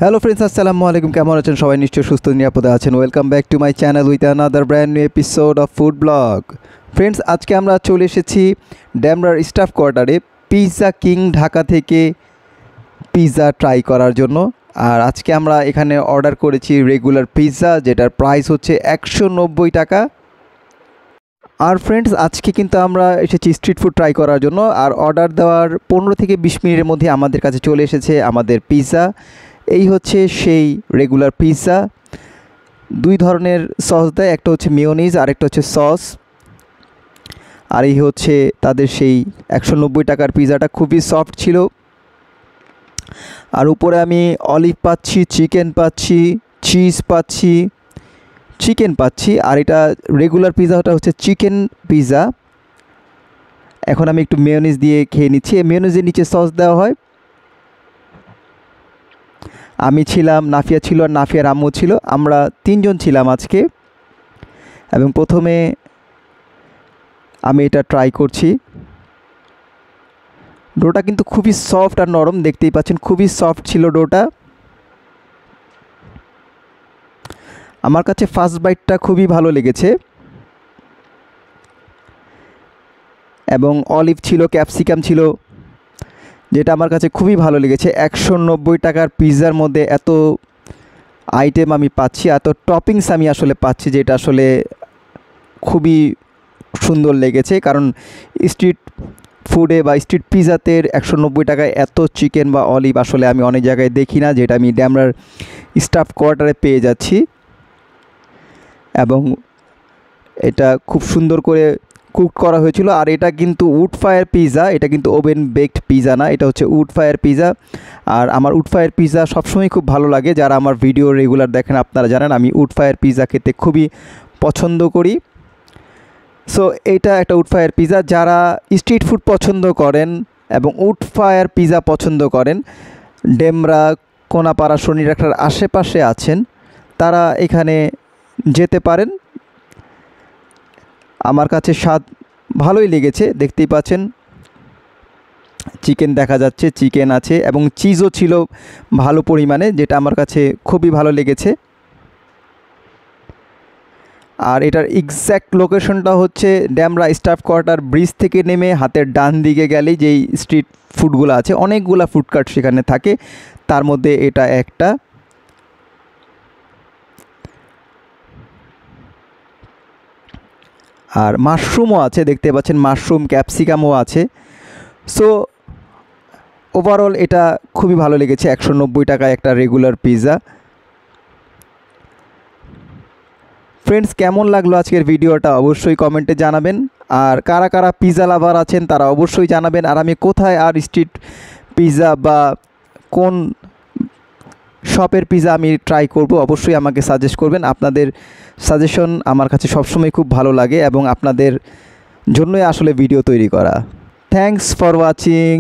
Hello friends, আসসালামু আলাইকুম। কেমন আছেন সবাই? নিশ্চয়ই সুস্থ নিরাপদে আছেন। Welcome back to my channel with another brand new episode of food blog. Friends, আজকে আমরা চলে এসেছি ডেমরার স্টাফ কোয়ার্টারে পিৎজা কিং ঢাকা থেকে পিৎজা ট্রাই করার জন্য। আর আজকে আমরা এখানে অর্ডার করেছি রেগুলার পিৎজা, যেটার প্রাইস হচ্ছে 190 টাকা। আর ফ্রেন্ডস, আজকে কিন্তু আমরা এসেছি স্ট্রিট ফুড ট্রাই করার জন্য। আর অর্ডার দেওয়ার 15 থেকে 20 মিনিটের মধ্যে আমাদের কাছে চলে এসেছে আমাদের পিৎজা। এই হচ্ছে সেই রেগুলার পিৎজা। দুই ধরনের সস দেয়, একটা হচ্ছে মেয়োনিজ আর একটা হচ্ছে সস। আর এই হচ্ছে তাদের সেই 190 টাকার পিৎজাটা, খুবই সফট ছিল। আর উপরে আমি অলিভ পাচ্ছি, চিকেন পাচ্ছি, চিজ পাচ্ছি, চিকেন পাচ্ছি। আর এটা রেগুলার পিৎজাটা হচ্ছে চিকেন পিৎজা। এখন আমি একটু মেয়োনিজ দিয়ে খেয়ে নিচ্ছি। এই মেয়োনিজের নিচে সস দেওয়া হয়। আমি ছিলাম, নাফিয়া ছিল, আর নাফিয়ার আম্মু ছিল। আমরা তিনজন ছিলাম আজকে। এবং প্রথমে আমি এটা ট্রাই করছি। ডোটা কিন্তু খুবই সফট আর নরম, দেখতেই পাচ্ছেন, খুবই সফট ছিল ডোটা। আমার কাছে ফার্স্ট বাইটটা খুবই ভালো লেগেছে। এবং অলিভ ছিল, ক্যাপসিকাম ছিল, যেটা আমার কাছে খুবই ভালো লেগেছে। 190 টাকার পিৎজার মধ্যে এত আইটেম আমি পাচ্ছি, এত টপিংস আমি আসলে পাচ্ছি, যেটা আসলে খুবই সুন্দর লেগেছে। কারণ স্ট্রিট ফুডে বা স্ট্রিট পিৎজাতে 190 টাকায় এত চিকেন বা অলিভ আসলে আমি অনেক জায়গায় দেখি না, যেটা আমি ডেমরার স্টাফ কোয়ার্টারে পেয়ে যাচ্ছি। এবং এটা খুব সুন্দর করে কুক করা হয়েছিল। আর এটা কিন্তু উড ফায়ার পিৎজা, এটা কিন্তু ওভেন বেকড পিৎজা না, এটা হচ্ছে উড ফায়ার পিৎজা। আর আমার উড ফায়ার পিৎজা সবসময় খুব ভালো লাগে। যারা আমার ভিডিও রেগুলার দেখেন আপনারা জানেন আমি উড ফায়ার পিৎজা খেতে খুবই পছন্দ করি। সো এটা একটা উড ফায়ার পিৎজা। যারা স্ট্রিট ফুড পছন্দ করেন এবং উড ফায়ার পিৎজা পছন্দ করেন, ডেমরা, কোনাপাড়া, শনিরাখার আশেপাশে আছেন, তারা এখানে যেতে পারেন। আমার কাছে স্বাদ ভালোই লেগেছে, দেখতেই পাচ্ছেন চিকেন দেখা যাচ্ছে, চিকেন আছে এবং চিজও ছিল ভালো পরিমাণে, যেটা আমার কাছে খুবই ভালো লেগেছে। আর এটার এক্স্যাক্ট লোকেশনটা হচ্ছে ডেমরা স্টাফ কোয়ার্টার ব্রিজ থেকে নেমে হাতের ডান দিকে গেলেই যেই স্ট্রিট ফুডগুলো আছে, অনেকগুলো ফুড কার্ট সেখানে থাকে, তার মধ্যে এটা একটা। আর মাশরুমও আছে, দেখতে পাচ্ছেন, মাশরুম, ক্যাপসিকামও আছে। সো ওভারঅল এটা খুবই ভালো লেগেছে। 190 টাকায় একটা রেগুলার পিৎজা। ফ্রেন্ডস, কেমন লাগলো আজকের ভিডিওটা অবশ্যই কমেন্টে জানাবেন। আর কারা কারা পিৎজা লাভার আছেন তারা অবশ্যই জানাবেন। আর আমি কোথায় আর স্ট্রিট পিৎজা বা কোন শপের পিৎজা আমি ট্রাই করব অবশ্যই আমাকে সাজেস্ট করবেন। আপনাদের সাজেশন আমার কাছে সবসময় খুব ভালো লাগে এবং আপনাদের জন্যই আসলে ভিডিও তৈরি করা। Thanks for watching.